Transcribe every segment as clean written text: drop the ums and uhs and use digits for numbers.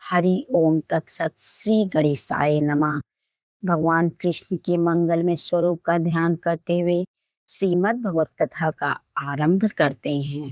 हरि ओम तत्सत। श्री गणेशाय नमः। भगवान कृष्ण के मंगल में स्वरूप का ध्यान करते हुए श्रीमद् भगवत कथा का आरंभ करते हैं।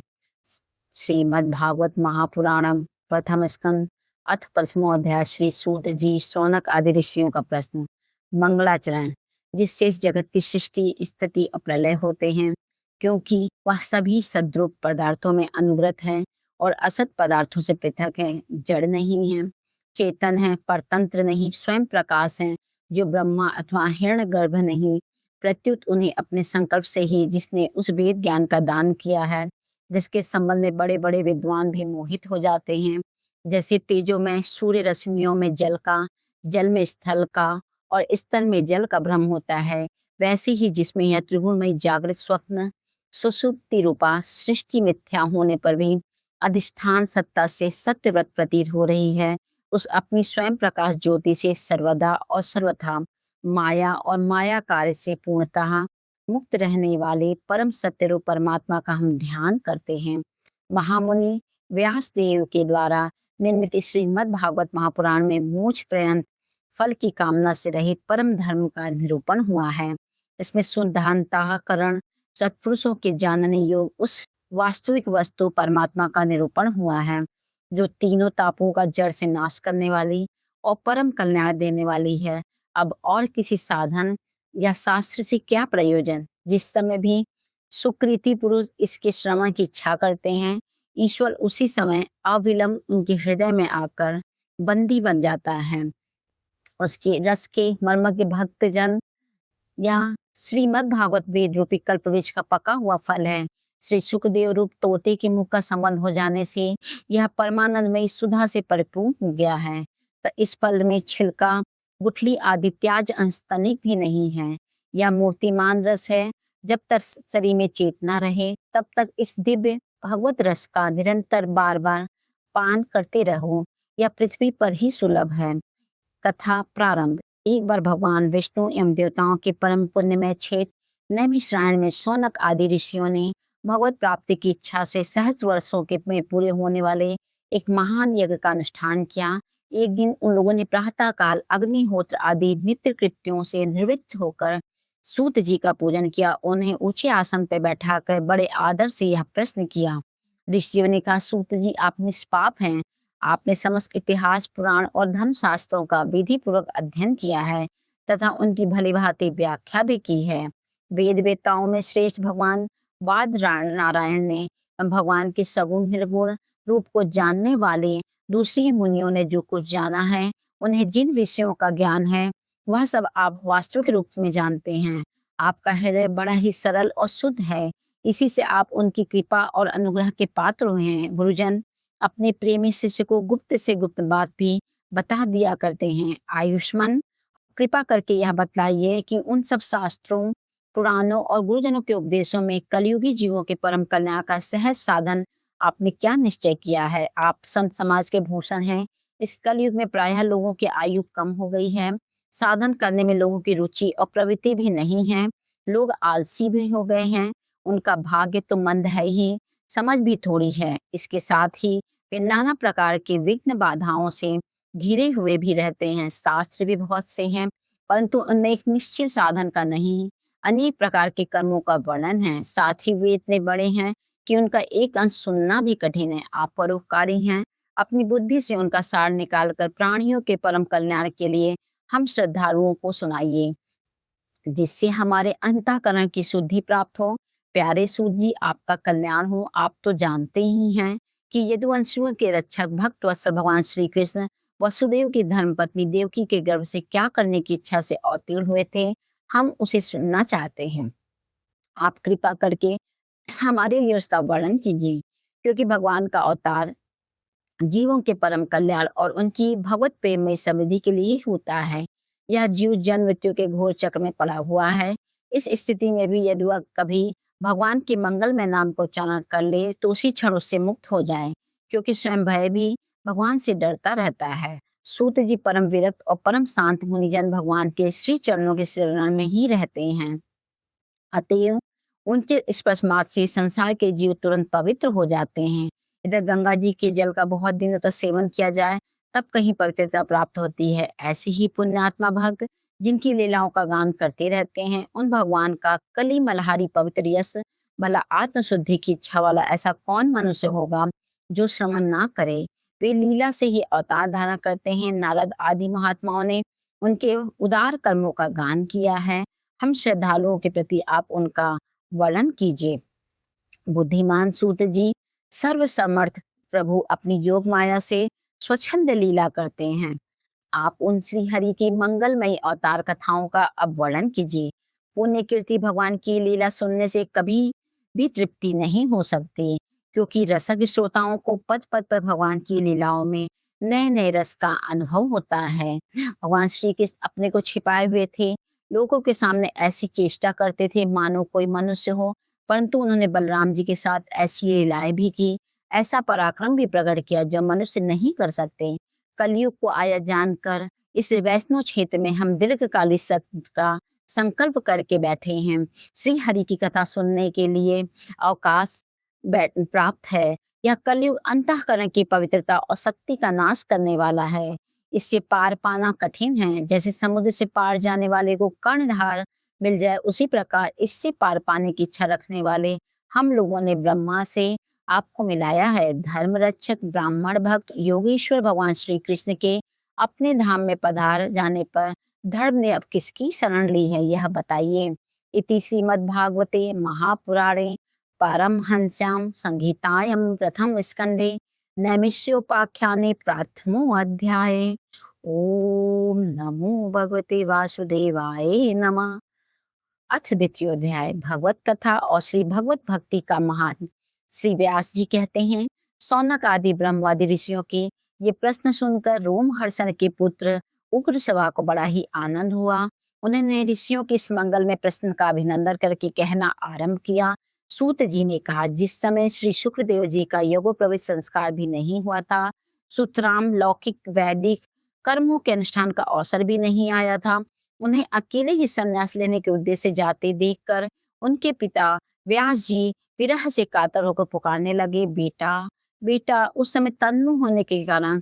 श्रीमद् भागवत महापुराणम प्रथम स्कंद अथ प्रथमोध्याय। श्री सूत जी शौनक आदि ऋषियों का प्रश्न। मंगलाचरण। जिससे इस जगत की सृष्टि स्थिति और प्रलय होते हैं, क्योंकि वह सभी सद्रूप पदार्थों में अनुग्रत है और असत पदार्थों से पृथक है, जड़ नहीं है, चेतन है, परतंत्र नहीं, स्वयं प्रकाश है, जो ब्रह्मा अथवा हिरण्यगर्भ नहीं, प्रत्युत उन्हें अपने संकल्प से ही जिसने उस वेद ज्ञान का दान किया है, जिसके संबंध में बड़े बड़े विद्वान भी मोहित हो जाते हैं। जैसे तेजो में सूर्य रश्मियों में जल का, जल में स्थल का और स्थल में जल का भ्रम होता है, वैसे ही जिसमें यह त्रिगुणमयी जागृत स्वप्न सुषुप्ति रूपा सृष्टि मिथ्या होने पर भी अधिष्ठान सत्ता से सत्यव्रत प्रतीत हो रही है, उस अपनी स्वयं प्रकाश ज्योति से सर्वदा और सर्वथा माया और माया कार्य से पूर्णतः मुक्त रहने वाले परम सत्य रूप परमात्मा का हम ध्यान करते हैं। महामुनि व्यास देव के द्वारा निर्मित श्रीमद् भागवत महापुराण में मोक्ष पर्यंत फल की कामना से रहित परम धर्म का निरूपण हुआ है। इसमें शुद्धांतःकरण सत्पुरुषों के जानने योग्य उस वास्तविक वस्तु परमात्मा का निरूपण हुआ है, जो तीनों तापों का जड़ से नाश करने वाली और परम कल्याण देने वाली है। अब और किसी साधन या शास्त्र से क्या प्रयोजन? जिस समय भी सुकृति पुरुष इसके श्रवण की इच्छा करते हैं, ईश्वर उसी समय अविलंब उनके हृदय में आकर बंदी बन जाता है। उसके रस के मर्मज्ञ भक्तजन या श्रीमद् भागवत वेद रूपी कल्प वृक्ष का पका हुआ फल है। श्री सुखदेव रूप तोते के मुख का संबंध हो जाने से यह परमानंदमयी सुधा से परिपूर्ण हो गया है। तो इस फल में छिलका, गुठली आदि त्याज अंश तनिक भी नहीं है। यह मूर्तिमान रस है। जब तक शरीर में चेतना रहे, तब तक इस दिव्य भगवत रस का निरंतर बार बार पान करते रहो। यह पृथ्वी पर ही सुलभ है। कथा प्रारंभ। एक बार भगवान विष्णु एवं देवताओं के परम पुण्यमय क्षेत्र नैमिषारण्य में शौनक आदि ऋषियों ने भगवत प्राप्ति की इच्छा से सहस्त्र वर्षों के में पूरे होने वाले एक महान यज्ञ का अनुष्ठान किया। एक दिन उन लोगों ने प्रातः काल अग्निहोत्र आदि नित्य कृत्यों से निवृत्त होकर सूत जी का पूजन किया। उन्हें ऊंचे आसन पर बैठाकर बड़े आदर से यह प्रश्न किया। ऋषियों ने कहा, सूत जी, आप निष्पाप हैं। आपने समस्त इतिहास, पुराण और धर्मशास्त्रों का विधि पूर्वक अध्ययन किया है तथा उनकी भली भांति व्याख्या भी की है। वेद वेताओं में श्रेष्ठ भगवान वाद नारायण ने भगवान के सगुण निर्गुण रूप को जानने वाले दूसरी मुनियों ने जो कुछ जाना है, उन्हें जिन विषयों का ज्ञान है, वह सब आप वास्तविक रूप में जानते हैं। आपका हृदय बड़ा ही सरल और शुद्ध है, इसी से आप उनकी कृपा और अनुग्रह के पात्र हुए हैं। गुरुजन अपने प्रेमी शिष्य को गुप्त से गुप्त बात भी बता दिया करते हैं। आयुष्मान, कृपा करके यह बतलाइए कि उन सब शास्त्रों, पुराणों और गुरुजनों के उपदेशों में कलयुगी जीवों के परम कल्याण का सहज साधन आपने क्या निश्चय किया है? आप संत समाज के भूषण हैं। इस कलयुग में प्रायः लोगों की आयु कम हो गई है। साधन करने में लोगों की रुचि और प्रवृत्ति भी नहीं है। लोग आलसी भी हो गए हैं। उनका भाग्य तो मंद है ही, समझ भी थोड़ी है। इसके साथ ही वे नाना प्रकार के विघ्न बाधाओं से घिरे हुए भी रहते हैं। शास्त्र भी बहुत से हैं, परंतु उनमें एक निश्चित साधन का नहीं, अनेक प्रकार के कर्मों का वर्णन है। साथ ही वे इतने बड़े हैं कि उनका एक अंश सुनना भी कठिन है। आप परोपकारी हैं, अपनी बुद्धि से उनका सार निकालकर प्राणियों के परम कल्याण के लिए हम श्रद्धालुओं को सुनाइए, जिससे हमारे अंतःकरण की शुद्धि प्राप्त हो। प्यारे सूत जी, आपका कल्याण हो। आप तो जानते ही हैं कि यदुवंशियों के रक्षक भक्त वत्सल भगवान श्री कृष्ण वसुदेव की धर्मपत्नी देवकी के गर्भ से क्या करने की इच्छा से अवतीर्ण हुए थे, हम उसे सुनना चाहते हैं। आप कृपा करके हमारे लिए उसका वर्णन कीजिए, क्योंकि भगवान का अवतार जीवों के परम कल्याण और उनकी भगवत प्रेम में समृद्धि के लिए होता है। यह जीव जन्म मृत्यु के घोर चक्र में पड़ा हुआ है। इस स्थिति में भी यदि वह कभी भगवान के मंगलमय नाम को उच्चारण कर ले, तो उसी क्षण उससे मुक्त हो जाए, क्योंकि स्वयं भय भी भगवान से डरता रहता है। सूत जी परम विरक्त और परम शांत मुनिजन भगवान के श्री चरणों के शरण में ही रहते हैं। अतएव उनके स्पर्शमात्र से संसार के जीव तुरंत पवित्र हो जाते हैं। इधर गंगा जी के जल का बहुत दिनों तक सेवन किया जाए तब कहीं पवित्रता प्राप्त होती है। ऐसे ही पुण्यात्मा भक्त जिनकी लीलाओं का गान करते रहते हैं, उन भगवान का कली मलहारी पवित्र यश, भला आत्मशुद्धि की इच्छा वाला ऐसा कौन मनुष्य होगा जो श्रवण ना करे। वे लीला से ही अवतार धारण करते हैं। नारद आदि महात्माओं ने उनके उदार कर्मों का गान किया है। हम श्रद्धालुओं के प्रति आप उनका वर्णन कीजिए। बुद्धिमान सूत जी, सर्व समर्थ प्रभु अपनी योग माया से स्वच्छंद लीला करते हैं। आप उन श्री हरि की मंगलमयी अवतार कथाओं का अब वर्णन कीजिए। पुण्य कीर्ति भगवान की लीला सुनने से कभी भी तृप्ति नहीं हो सकती, क्योंकि रसज्ञ श्रोताओं को पद पद पर भगवान की लीलाओं में नए नए रस का अनुभव होता है। भगवान श्री कृष्ण अपने को छिपाए हुए थे, लोगों के सामने ऐसी चेष्टा करते थे मानो कोई मनुष्य हो, परंतु उन्होंने बलराम जी के साथ ऐसी लीलाएं भी की, ऐसा पराक्रम भी प्रकट किया जो मनुष्य नहीं कर सकते। कलयुग को आया जानकर इस वैष्णव क्षेत्र में हम दीर्घकालिक सत्य का संकल्प करके बैठे हैं। श्री हरि की कथा सुनने के लिए अवकाश प्राप्त है। यह कलयुग अंतःकरण की पवित्रता और शक्ति का नाश करने वाला है। इससे पार पाना कठिन है। जैसे समुद्र से पार जाने वाले को कर्णधार मिल जाए, उसी प्रकार इससे पार पाने की इच्छा रखने वाले हम लोगों ने ब्रह्मा से आपको मिलाया है। धर्म रक्षक ब्राह्मण भक्त योगेश्वर भगवान श्री कृष्ण के अपने धाम में पधार जाने पर धर्म ने अब किसकी शरण ली है, यह बताइए। इति श्रीमद्भागवते महापुराणे पारमहंस्याम संहितायां प्रथम स्कंधे नैमिष्योपाख्याने प्रथमो अध्याये। ओम नमो भगवते वासुदेवाय नमः। अथ द्वितीयोध्याय भगवत कथा और श्री भगवत भक्ति का महात्म। श्री व्यास जी कहते हैं, सौनक आदि ब्रह्मवादी ऋषियों के ये प्रश्न सुनकर रोमहर्षण के पुत्र उग्रश्रवा को बड़ा ही आनंद हुआ। उन्होंने ऋषियों के इस मंगल में प्रश्न का अभिनंदन करके कहना आरंभ किया। सूत जी ने कहा, जिस समय श्री शुक्रदेव जी का योगोपवीत संस्कार भी नहीं हुआ था, सुतराम लौकिक वैदिक कर्मों के अनुष्ठान का अवसर भी नहीं आया था, उन्हें अकेले ही संन्यास लेने के उद्देश्य से जाते देखकर उनके पिता व्यास जी विरह से कातर होकर पुकारने लगे, बेटा बेटा। उस समय तन्नु होने के कारण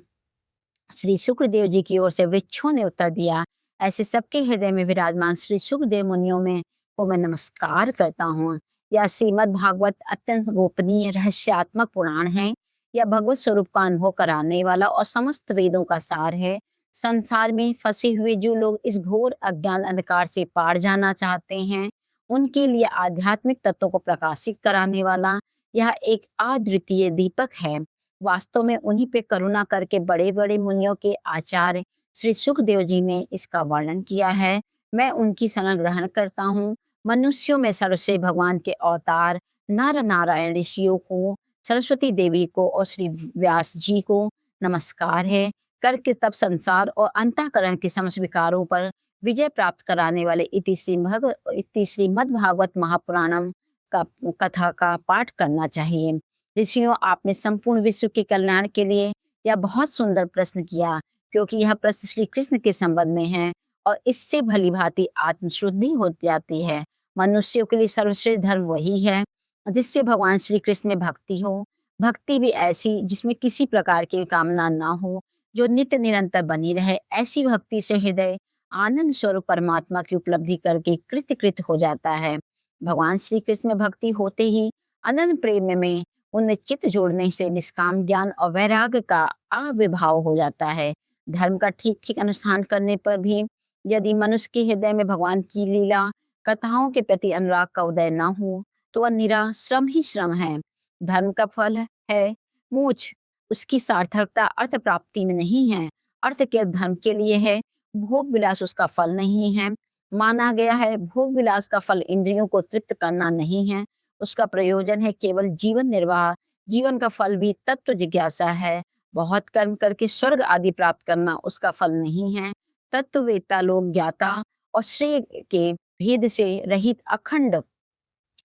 श्री शुक्रदेव जी की ओर से वृक्षों ने उत्तर दिया, ऐसे सबके हृदय में विराजमान श्री शुक्रदेव मुनियों में को मैं नमस्कार करता हूँ। यह श्रीमद् भागवत अत्यंत गोपनीय रहस्यात्मक पुराण है। यह भगवत स्वरूप का अनुभव कराने वाला और समस्त वेदों का सार है। संसार में फंसे हुए जो लोग इस घोर अज्ञान अंधकार से पार जाना चाहते हैं, उनके लिए आध्यात्मिक तत्वों को प्रकाशित कराने वाला यह एक अद्वितीय दीपक है। वास्तव में उन्हीं पे करुणा करके बड़े बड़े मुनियों के आचार्य श्री सुखदेव जी ने इसका वर्णन किया है। मैं उनकी शरण ग्रहण करता हूँ। मनुष्यों में सर्वश्रेष्ठ भगवान के अवतार नर नारायण ऋषियों को, सरस्वती देवी को और श्री व्यास जी को नमस्कार है। करके तब संसार और अंतःकरण के समस्त विकारों पर विजय प्राप्त कराने वाले इति श्रीमद् भागवत महापुराणम का कथा का पाठ करना चाहिए। ऋषियों, आपने संपूर्ण विश्व के कल्याण के लिए यह बहुत सुंदर प्रश्न किया, क्योंकि यह प्रश्न श्री कृष्ण के संबंध में है और इससे भली भांति आत्मशुद्धि हो जाती है। मनुष्यों के लिए सर्वश्रेष्ठ धर्म वही है जिससे भगवान श्री कृष्ण में भक्ति हो। भक्ति भी ऐसी जिसमें किसी प्रकार की कामना ना हो, जो नित्य निरंतर बनी रहे। ऐसी भक्ति से हृदय आनंद स्वरूप परमात्मा की उपलब्धि करके कृत हो जाता है। भगवान श्री कृष्ण में भक्ति होते ही अनंत प्रेम में उनमें चित्त जोड़ने से निष्काम ज्ञान और वैराग्य का आविर्भाव हो जाता है। धर्म का ठीक ठीक अनुष्ठान करने पर भी यदि मनुष्य के हृदय में भगवान की लीला कथाओं के प्रति अनुराग का उदय न हो, तो वह निरा श्रम ही श्रम है। धर्म का फल है मोक्ष, उसकी सार्थकता अर्थ प्राप्ति में नहीं है। अर्थ के धर्म के लिए है, भोग विलास उसका फल नहीं है। माना गया है भोग विलास का फल इंद्रियों को तृप्त करना नहीं है, उसका प्रयोजन है केवल जीवन निर्वाह। जीवन का फल भी तत्व जिज्ञासा है। बहुत कर्म करके स्वर्ग आदि प्राप्त करना उसका फल नहीं है। तत्ववेत्ता लोग ज्ञाता और श्रेय के भेद से रहित अखंड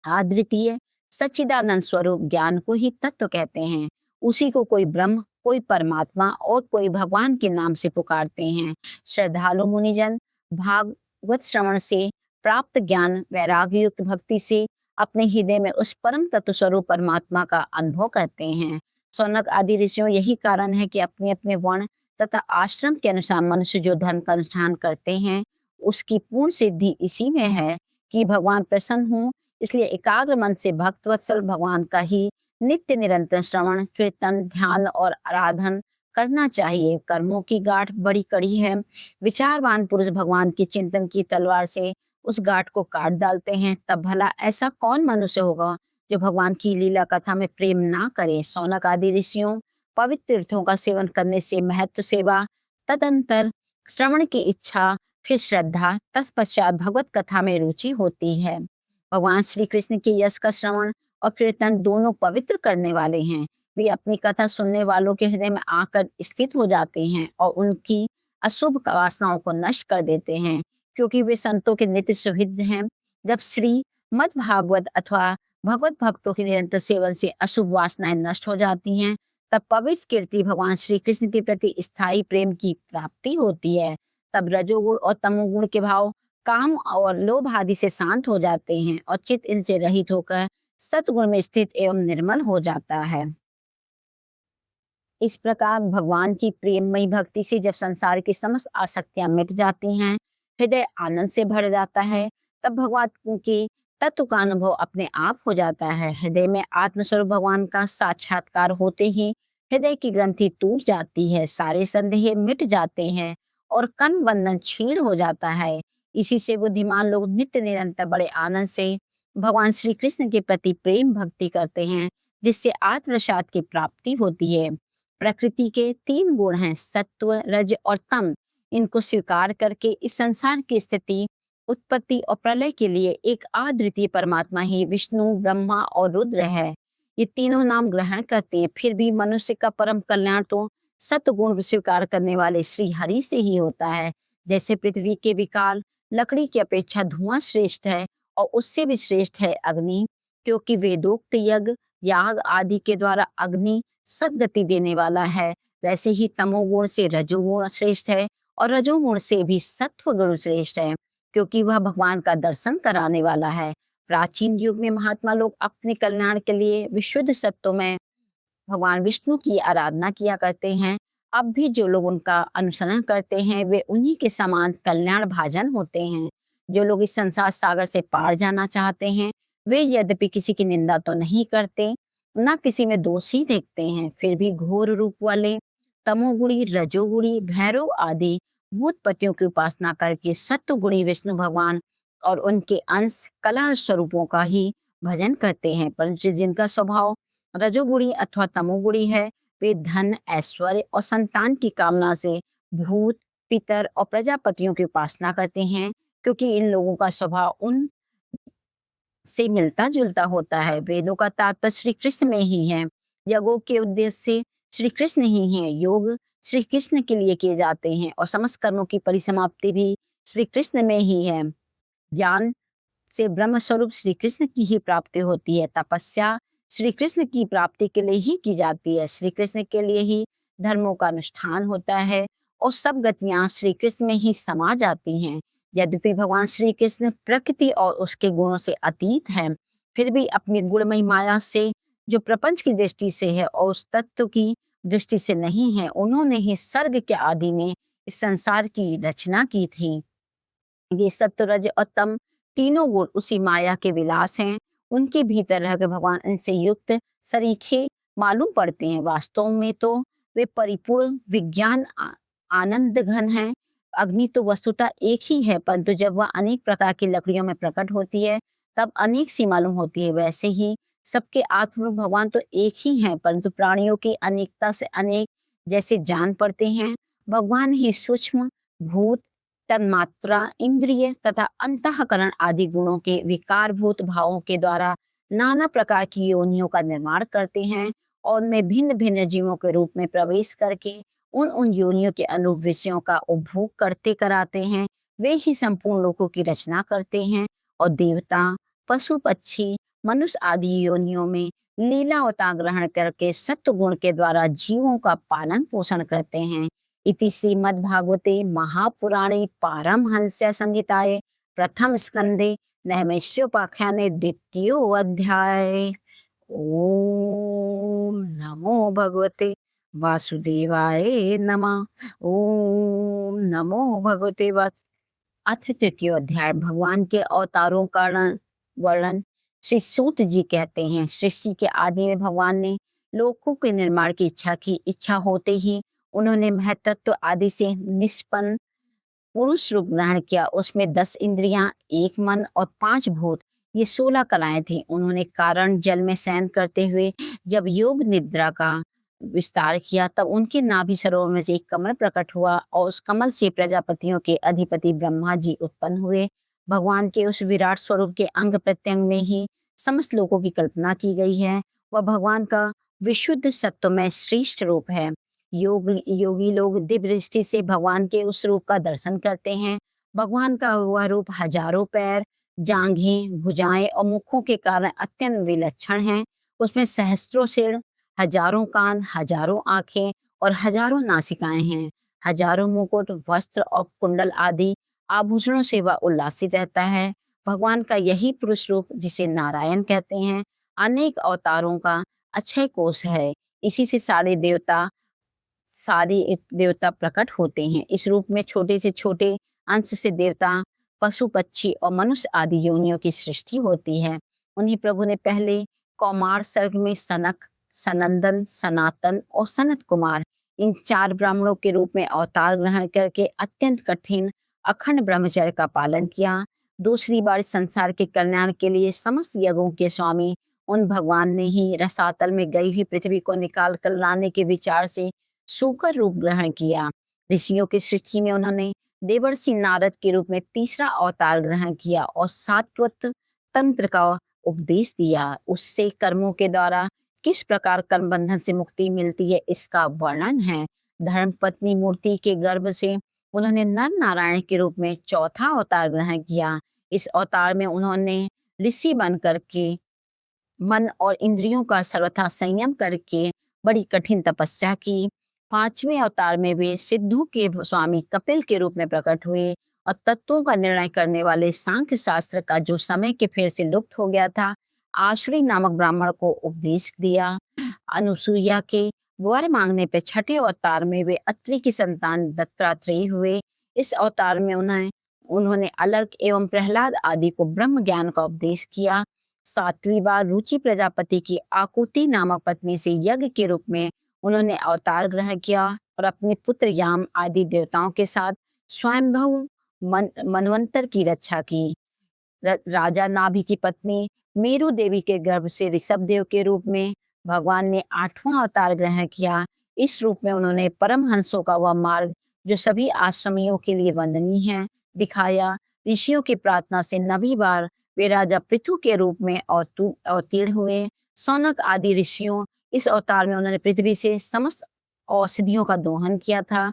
अद्वितीय सच्चिदानंद स्वरूप ज्ञान को ही तत्व कहते हैं। उसी को कोई ब्रह्म, कोई परमात्मा और कोई भगवान के नाम से पुकारते हैं। श्रद्धालु मुनिजन भागवत श्रवण से प्राप्त ज्ञान वैराग्य युक्त भक्ति से अपने हृदय में उस परम तत्व स्वरूप परमात्मा का अनुभव करते हैं। सौनक आदि ऋषियों, यही कारण है कि अपने अपने वर्ण तथा आश्रम के अनुसार मनुष्य जो धर्म का अनुष्ठान करते हैं उसकी पूर्ण सिद्धि इसी में है कि भगवान प्रसन्न हो। इसलिए एकाग्र मन से भक्तवत्सल भगवान का ही नित्य निरंतर श्रवण कीर्तन ध्यान और आराधन करना चाहिए। कर्मों की गांठ बड़ी कड़ी है। विचारवान पुरुष भगवान की चिंतन की तलवार से उस गांठ को काट डालते हैं। तब भला ऐसा कौन मनुष्य होगा जो भगवान की लीला कथा में प्रेम ना करे। शौनक आदि ऋषियों पवित्र तीर्थों का सेवन करने से महत्व सेवा, तदंतर श्रवण की इच्छा, फिर श्रद्धा, तत्पश्चात भगवत कथा में रुचि होती है। भगवान श्री कृष्ण के यश का श्रवण और कीर्तन दोनों पवित्र करने वाले हैं। वे अपनी कथा सुनने वालों के हृदय में आकर स्थित हो जाते हैं और उनकी अशुभ वासनाओं को नष्ट कर देते हैं, क्योंकि वे संतों के नित्य सुहृद हैं। जब श्री मद् भागवत अथवा भगवत भक्तों के निरंतर सेवन से अशुभ वासनाएं नष्ट हो जाती हैं, तब पवित्र कीर्ति भगवान श्री कृष्ण के प्रति स्थायी प्रेम की प्राप्ति होती है। तब रजोगुण और तमोगुण के भाव काम और लोभ आदि से शांत हो जाते हैं और चित्त इनसे रहित होकर सतगुण में स्थित एवं निर्मल हो जाता है। इस प्रकार भगवान की प्रेममयी भक्ति से जब संसार की समस्त आसक्तियां मिट जाती हैं, हृदय आनंद से भर जाता है, तब भगवान के तत्व का अनुभव अपने आप हो जाता है। हृदय में आत्मस्वरूप भगवान का साक्षात्कार होते ही हृदय की ग्रंथि टूट जाती है, सारे संदेह मिट जाते हैं और कर्म बंधन क्षीण हो जाता है। इसी से बुद्धिमान लोग नित्य निरंतर बड़े आनंद से भगवान श्री कृष्ण के प्रति प्रेम भक्ति करते हैं, जिससे आत्मरसाद की प्राप्ति होती है। प्रकृति के 3 गुण हैं, सत्व, रज और तम। इनको स्वीकार करके इस संसार की स्थिति, उत्पत्ति और प्रलय के लिए एक अद्वितीय परमात्मा ही विष्णु, ब्रह्मा और रुद्र है। ये तीनों नाम ग्रहण करते हैं, फिर भी मनुष्य का परम कल्याण तो सत्गुण स्वीकार करने वाले श्री हरि से ही होता है। जैसे पृथ्वी के विकाल लकड़ी की अपेक्षा धुआं श्रेष्ठ है और उससे भी श्रेष्ठ है अग्नि, क्योंकि वेदोक्त यज्ञ याग आदि के द्वारा अग्नि सद्गति देने वाला है। वैसे ही तमोगुण से रजोगुण श्रेष्ठ है और रजोगुण से भी सत्वगुण श्रेष्ठ है, क्योंकि वह भगवान का दर्शन कराने वाला है। प्राचीन युग में महात्मा लोग अपने कल्याण के लिए विशुद्ध सत्व में भगवान विष्णु की आराधना किया करते हैं। अब भी जो लोग उनका अनुसरण करते हैं वे उन्हीं के समान कल्याण भाजन होते हैं। जो लोग इस संसार सागर से पार जाना चाहते हैं वे यद्यपि किसी की निंदा तो नहीं करते, न किसी में दोष ही देखते हैं, फिर भी घोर रूप वाले तमोगुणी, रजोगुणी, भैरव आदि भूतपतियों की उपासना करके सत्वगुणी विष्णु भगवान और उनके अंश कला स्वरूपों का ही भजन करते हैं। परंतु जिनका स्वभाव रजोगुणी अथवा तमोगुणी है वे धन, ऐश्वर्य और संतान की कामना से भूत, पितर और प्रजापतियों की उपासना करते हैं, क्योंकि इन लोगों का स्वभाव उन से मिलता जुलता होता है। वेदों का तात्पर्य श्री कृष्ण में ही है। यज्ञों के उद्देश्य श्री कृष्ण ही हैं। योग श्री कृष्ण के लिए किए जाते हैं और समस्त कर्मों की परिसमाप्ति भी श्री कृष्ण में ही है। ज्ञान से ब्रह्म स्वरूप श्री कृष्ण की ही प्राप्ति होती है। तपस्या श्री कृष्ण की प्राप्ति के लिए ही की जाती है। श्री कृष्ण के लिए ही धर्मों का अनुष्ठान होता है और सब गतियां श्री कृष्ण में ही समा जाती हैं। यद्यपि भगवान श्री कृष्ण प्रकृति और उसके गुणों से अतीत है, फिर भी अपनी गुणमयी माया से जो प्रपंच की दृष्टि से है और उस तत्व की दृष्टि से नहीं है, उन्होंने ही सर्ग के आदि में इस संसार की रचना की थी। ये सत्व, रज और तम तीनों गुण उसी माया के विलास हैं। उनके भीतर रहकर भगवान इनसे युक्त सरीखे मालूम पड़ते हैं। वास्तव में तो वे परिपूर्ण विज्ञान आनंद घन हैं। अग्नि तो वस्तुतः एक ही है, परंतु जब वह अनेक प्रकार की लकड़ियों में प्रकट होती है तब अनेक सी मालूम होती है। वैसे ही सबके आत्मरूप भगवान तो एक ही हैं, परंतु प्राणियों की अनेकता से अनेक जैसे जान पड़ते हैं। भगवान ही सूक्ष्म भूत, तन्मात्रा, इंद्रिय तथा अंतःकरण आदि गुणों के विकारभूत भावों के द्वारा नाना प्रकार की योनियों का निर्माण करते हैं और उनमें भिन्न भिन्न जीवों के रूप में प्रवेश करके उन योनियों के अनुरूप विषयों का उपभोग करते कराते हैं। वे ही संपूर्ण लोकों की रचना करते हैं और देवता, पशु, पक्षी, मनुष्य आदि योनियों में लीला अवतार ग्रहण करके सत्व गुण के द्वारा जीवों का पालन पोषण करते हैं। इति श्रीमद्भागवते महापुराणे पारमहंस्य संहिताये प्रथम स्कंदे नैमिषोपाख्याने द्वितीयो अध्याय। ओम नमो भगवते वासुदेवाय नमः। ओम नमो भगवते वासुदेवाय। अथ तृतीय अध्याय भगवान के अवतारों का वर्णन। श्री सूत जी कहते हैं, सृष्टि के आदि में भगवान ने लोकों के निर्माण की इच्छा की। इच्छा होते ही उन्होंने महतत्व आदि से निष्पन्न पुरुष रूप ग्रहण किया। उसमें 10 इंद्रियां, 1 मन और 5 भूत, ये 16 कलाएं थी। उन्होंने कारण जल में शयन करते हुए जब योग निद्रा का विस्तार किया, तब उनके नाभि सरोवर में से एक कमल प्रकट हुआ और उस कमल से प्रजापतियों के अधिपति ब्रह्मा जी उत्पन्न हुए। भगवान के उस विराट स्वरूप के अंग प्रत्यंग में ही समस्त लोगों की कल्पना की गई है। वह भगवान का विशुद्ध सत्वमय श्रेष्ठ रूप है। योगी लोग दिव्य दृष्टि से भगवान के उस रूप का दर्शन करते हैं। भगवान का वह रूप हजारों पैर, जांघें, भुजाएं और मुखों के कारण अत्यंत विलक्षण है। उसमें सहस्त्रों सिर, हजारों कान, हजारों आंखें और हजारों नासिकाएं हैं। हजारों मुकुट, वस्त्र और कुंडल आदि आभूषणों से वह उल्लासित रहता है। भगवान का यही पुरुष रूप, जिसे नारायण कहते हैं, अनेक अवतारों का अक्षय कोश है। इसी से सारे देवता प्रकट होते हैं। इस रूप में छोटे से छोटे अंश से देवता, पशु, पक्षी और मनुष्य आदि योनियों की सृष्टि होती है। उन्हीं प्रभु ने पहले कौमार सर्ग में सनक, सनंदन, सनातन और सनत कुमार, इन 4 ब्राह्मणों के रूप में अवतार ग्रहण करके अत्यंत कठिन अखंड ब्रह्मचर्य का पालन किया। दूसरी बार संसार के कल्याण के लिए समस्त यज्ञों के स्वामी उन भगवान ने ही रसातल में गई हुई पृथ्वी को निकाल कर लाने के विचार से सूकर रूप ग्रहण किया। ऋषियों की सृष्टि में उन्होंने देवर्षि नारद के रूप में तीसरा अवतार ग्रहण किया और सात्वत तंत्र का उपदेश दिया। उससे कर्मों के द्वारा किस प्रकार कर्म बंधन से मुक्ति मिलती है, इसका वर्णन है। धर्म पत्नी मूर्ति के गर्भ से उन्होंने नर नारायण के रूप में चौथा अवतार ग्रहण किया। इस अवतार में उन्होंने ऋषि बन करके मन और इंद्रियों का सर्वथा संयम करके बड़ी कठिन तपस्या की। 5वें अवतार में वे सिद्धों के स्वामी कपिल के रूप में प्रकट हुए और तत्वों का निर्णय करने वाले सांख्य शास्त्र का, जो समय के फेर से लुप्त हो गया था, आश्री नामक ब्राह्मण को उपदेश दिया। अनुसुईया के वर मांगने पे 6ठे अवतार में वे अत्रि की संतान दत्तात्रेय हुए। इस अवतार में उन्होंने अलर्क एवं प्रहलाद आदि को ब्रह्म ज्ञान का उपदेश किया। 7वीं बार रुचि प्रजापति की आकुति नामक पत्नी से यज्ञ के रूप में उन्होंने अवतार ग्रहण किया और अपने पुत्र याम आदि देवताओं के साथ स्वयंभू मनवंतर की रक्षा की। राजा नाभि की पत्नी मेरु देवी के गर्भ से ऋषभ देव के रूप में भगवान ने 8वां अवतार ग्रहण किया। इस रूप में उन्होंने परमहंसों का वह मार्ग, जो सभी आश्रमियों के लिए वंदनीय है, दिखाया। ऋषियों की प्रार्थना से 9वीं बार वे राजा पृथु के रूप में अवतीर्ण हुए। सौनक आदि ऋषियों, इस अवतार में उन्होंने पृथ्वी से समस्त औषधियों का दोहन किया था।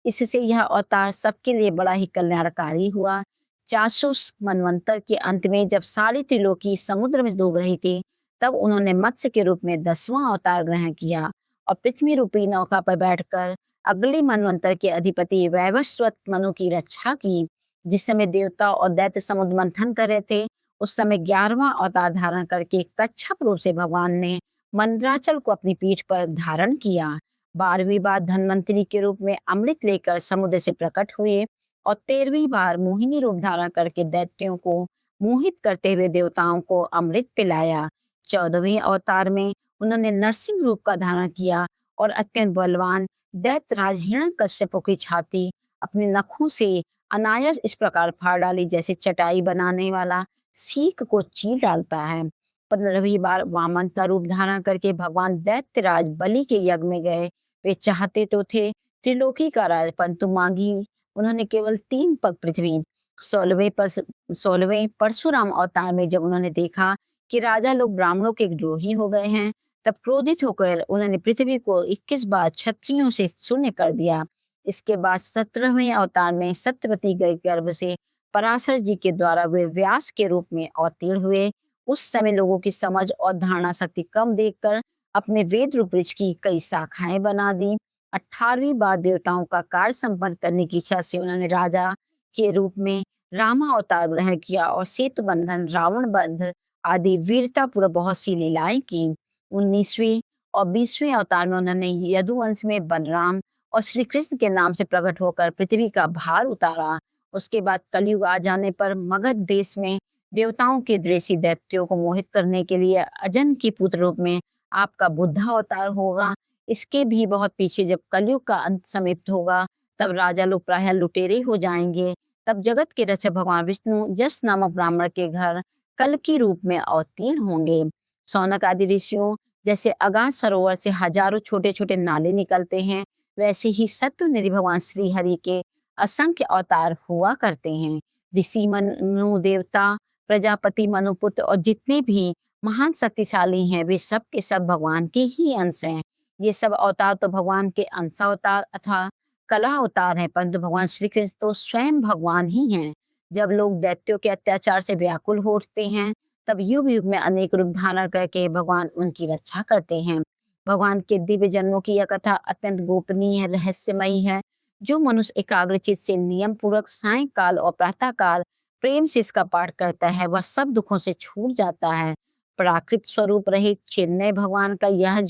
इससे यह अवतार सबके लिए बड़ा ही कल्याणकारी हुआ। 400 मनवंतर के अंत में जब सारी त्रिलोकी समुद्र में डूब रही थी, तब उन्होंने मत्स्य के रूप में 10वां अवतार ग्रहण किया और पृथ्वी रूपी नौका पर बैठकर अगले मनवंतर के अधिपति वैवस्वत मनु की रक्षा की। जिस समय देवता और दैत्य समुद्र मंथन कर रहे थे, उस समय 11वां अवतार धारण करके कच्छप रूप से भगवान ने मंदराचल को अपनी पीठ पर धारण किया। 12वीं बार धन्वंतरी के रूप में अमृत लेकर समुद्र से प्रकट हुए और 13वीं बार मोहिनी रूप धारण करके दैत्यों को मोहित करते हुए देवताओं को अमृत पिलाया। 14वें अवतार में उन्होंने नरसिंह रूप का धारण किया और अत्यंत बलवान दैत्यराज हिरण्यकश्यप की छाती अपने नखों से अनायास इस प्रकार फाड़ डाली, जैसे चटाई बनाने वाला सीख को चीर डालता है। 15वीं बार वामन का रूप धारण करके भगवान दैत्यराज बलि के यज्ञ में गए। वे चाहते तो थे त्रिलोकी का राज, परंतु मांगी उन्होंने केवल 3 पग पृथ्वी। 16वें परशुराम अवतार में जब उन्होंने देखा कि राजा लोग ब्राह्मणों के द्रोही हो गए हैं, तब क्रोधित होकर उन्होंने पृथ्वी को 21 बार क्षत्रियों से शून्य कर दिया। इसके बाद 17वें अवतार में सत्यवती के गर्भ से पराशर जी के द्वारा वे व्यास के रूप में अवतीर्ण हुए। उस समय लोगों की समझ और धारणा शक्ति कम देखकर अपने वेद रूप वृक्ष की कई शाखाएं बना दी। 18वीं बार देवताओं का कार्य संपन्न करने की इच्छा से उन्होंने राजा के रूप में रामा अवतार ग्रहण किया और सेतु बंधन, रावण बंध आदि वीरतापूर्वक बहुत सी लीलाएं की। 19वीं और 20वें अवतार में उन्होंने यदुवंश में बलराम और श्री कृष्ण के नाम से प्रकट होकर पृथ्वी का भार उतारा। उसके बाद कलयुग आ जाने पर मगध देश में देवताओं के द्वेषी दैत्यों को मोहित करने के लिए अजन के पुत्र रूप में आपका बुद्धा अवतार होगा। इसके भी बहुत पीछे जब कलयुग का अंत समाप्त होगा, तब राजा लोग प्रायः लुटेरे हो जाएंगे। तब जगत के रक्षक भगवान विष्णु जस नामक ब्राह्मण के घर कल की रूप में अवतीर्ण होंगे। सौनक आदि ऋषियों जैसे अगाध सरोवर से हजारों छोटे छोटे नाले निकलते हैं, वैसे ही सत्व निधि भगवान श्री हरि के असंख्य अवतार हुआ करते हैं। ऋषि मनु देवता प्रजापति मनुपुत्र और जितने भी महान शक्तिशाली हैं, वे सब के सब भगवान के ही अंश हैं। ये सब अवतार तो भगवान के अंशावतार अथवा कला अवतार हैं, परंतु भगवान श्री कृष्ण तो स्वयं भगवान ही हैं। जब लोग दैत्यों के अत्याचार से व्याकुल हो उठते हैं, तब युग युग में अनेक रूप धारण करके भगवान उनकी रक्षा करते हैं। भगवान के दिव्य जन्मों की यह कथा अत्यंत गोपनीय है, रहस्यमयी है। जो मनुष्य एकाग्रचित से नियम पूर्वक सायंकाल और प्रातःकाल प्रेम से इसका पाठ करता है, वह सब दुखों से छूट जाता है। प्राकृत स्वरूप रहित चिन्मय भगवान का यह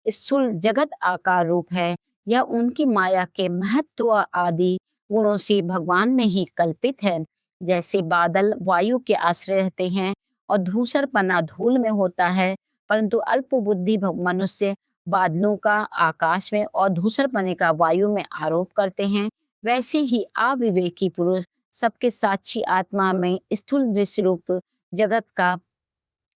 स्थूल जगत आकार रूप है, यह उनकी माया के महत्व आदि गुणों से भगवान में ही कल्पित है। जैसे बादल वायु के आश्रय रहते हैं और धूसरपना धूल में होता है, परंतु अल्प बुद्धि मनुष्य बादलों का आकाश में और धूसरपने का वायु में आरोप करते हैं, वैसे ही अविवेकी पुरुष सबके साक्षी आत्मा में स्थूल दृश्य रूप जगत का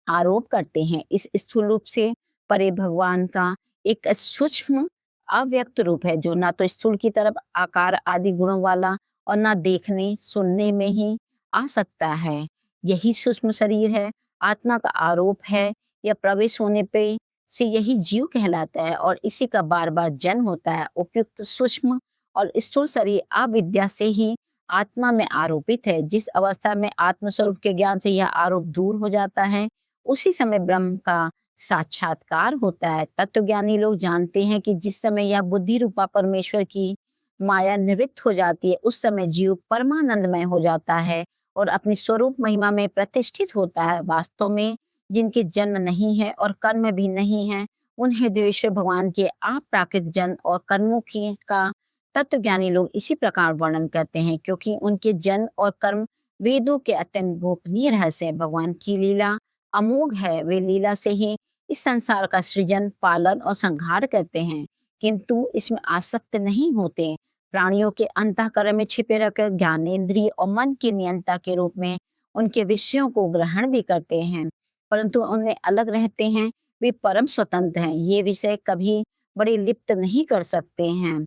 आरोप करते हैं। इस स्थूल रूप से परे भगवान का एक सूक्ष्म अव्यक्त रूप है, जो ना तो स्थूल की तरफ आकार आदि गुणों वाला और ना देखने सुनने में ही आ सकता है। यही सूक्ष्म शरीर है, आत्मा का आरोप है। यह प्रवेश होने पे से यही जीव कहलाता है और इसी का बार बार जन्म होता है। उपयुक्त सूक्ष्म और स्थूल शरीर अविद्या से ही आत्मा में आरोपित है। जिस अवस्था में आत्मस्वरूप के ज्ञान से यह आरोप दूर हो जाता है, उसी समय ब्रह्म का साक्षात्कार होता है। तत्वज्ञानी लोग जानते हैं कि जिस समय यह बुद्धि रूपा परमेश्वर की माया निवृत्त हो जाती है, उस समय जीव परमानंदमय हो जाता है और अपनी स्वरूप महिमा में प्रतिष्ठित होता है। वास्तव में जिनके जन्म नहीं है और कर्म भी नहीं है, उन हृदयेश्वर भगवान के अप्राकृत जन्म और कर्मों की का तत्वज्ञानी लोग इसी प्रकार वर्णन करते हैं, क्योंकि उनके जन्म और कर्म वेदों के अत्यंत गोपनीय रहस्य है। भगवान की लीला अमोघ है। वे लीला से ही इस संसार का सृजन पालन और संहार करते हैं, किंतु इसमें आसक्त नहीं होते। प्राणियों के अंतःकरण में छिपे रहकर ज्ञानेंद्रिय और मन के नियंता के रूप में उनके विषयों को ग्रहण भी करते हैं, परंतु उनमें अलग रहते हैं। वे परम स्वतंत्र हैं। ये विषय कभी बड़े लिप्त नहीं कर सकते हैं।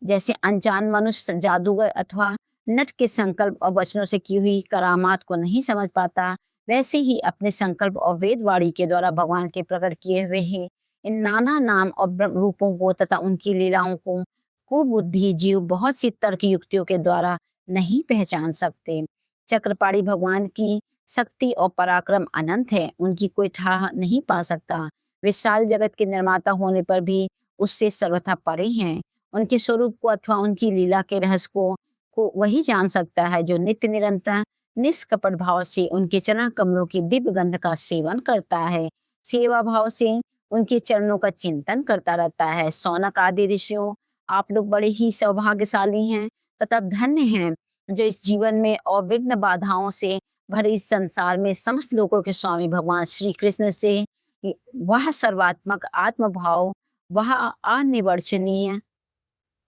जैसे अनजान मनुष्य जादूगर अथवा नट के संकल्प और वचनों से की हुई करामात को नहीं समझ पाता, वैसे ही अपने संकल्प और वेदवाणी के द्वारा भगवान के प्रकट किए हुए ही इन नाना नाम और रूपों को तथा उनकी लीलाओं को कुबुद्धि जीव बहुत सी तर्क युक्तियों के द्वारा नहीं पहचान सकते। चक्रपाणी भगवान की शक्ति और पराक्रम अनंत है, उनकी कोई था नहीं पा सकता। वे सारे जगत के निर्माता होने पर भी उससे सर्वथा परे हैं। उनके स्वरूप को अथवा उनकी लीला के रहस्य को वही जान सकता है जो नित्य निरंतर निष्कपट भाव से उनके चरण कमलों की दिव्य गंध का सेवन करता है, सेवा भाव से उनके चरणों का चिंतन करता रहता है। सौनक आदि ऋषियों, आप लोग बड़े ही सौभाग्यशाली हैं तथा धन्य हैं, जो इस जीवन में अविघ्न बाधाओं से भरे इस संसार में समस्त लोगों के स्वामी भगवान श्री कृष्ण से वह सर्वात्मक आत्मभाव, वह अनिर्वचनीय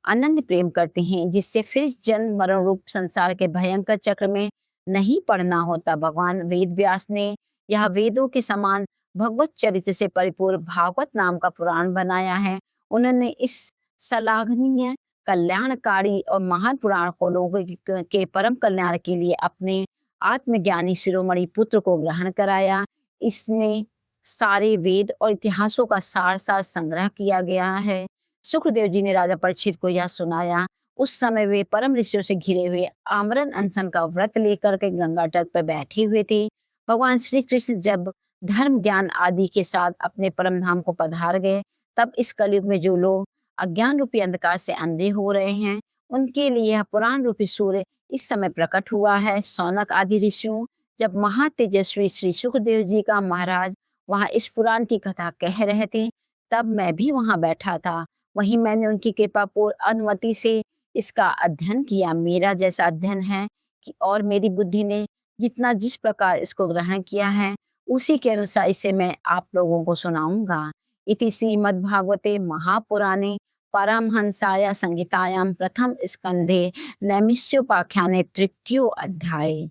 अनन्य प्रेम करते हैं, जिससे फिर जन्म मरण रूप संसार के भयंकर चक्र में नहीं पड़ना होता। भगवान वेद व्यास ने यह वेदों के समान भगवत चरित्र से परिपूर्ण भागवत नाम का पुराण बनाया है। उन्होंने इस सलाघनीय कल्याणकारी और महान पुराण को लोगों के परम कल्याण के लिए अपने आत्मज्ञानी शिरोमणि पुत्र को ग्रहण कराया। इसमें सारे वेद और इतिहासों का सार संग्रह किया गया है। सुखदेव जी ने राजा परीक्षित को यह सुनाया। उस समय वे परम ऋषियों से घिरे हुए आमरण अनशन का व्रत लेकर के गंगा तट पर बैठे हुए थे। भगवान श्री कृष्ण जब धर्म ज्ञान आदि के साथ अपने परम धाम को पधार गए, तब इस कलयुग में जो लोग अज्ञान रूपी अंधकार से अंधे हो रहे हैं, उनके लिए यह पुराण रूपी सूर्य इस समय प्रकट हुआ है। सौनक आदि ऋषियों, जब महातेजस्वी श्री सुखदेव जी का महाराज वहां इस पुराण की कथा कह रहे थे, तब मैं भी वहाँ बैठा था। वहीं मैंने उनकी कृपापूर्ण अनुमति से इसका अध्ययन किया। मेरा जैसा अध्ययन है कि और मेरी बुद्धि ने जितना जिस प्रकार इसको ग्रहण किया है, उसी के अनुसार इसे मैं आप लोगों को सुनाऊँगा। इति श्रीमद्भागवते महापुराणे परमहंसाया संहितायां प्रथम स्कंधे नैमिषोपाख्याने तृतीयो अध्याय।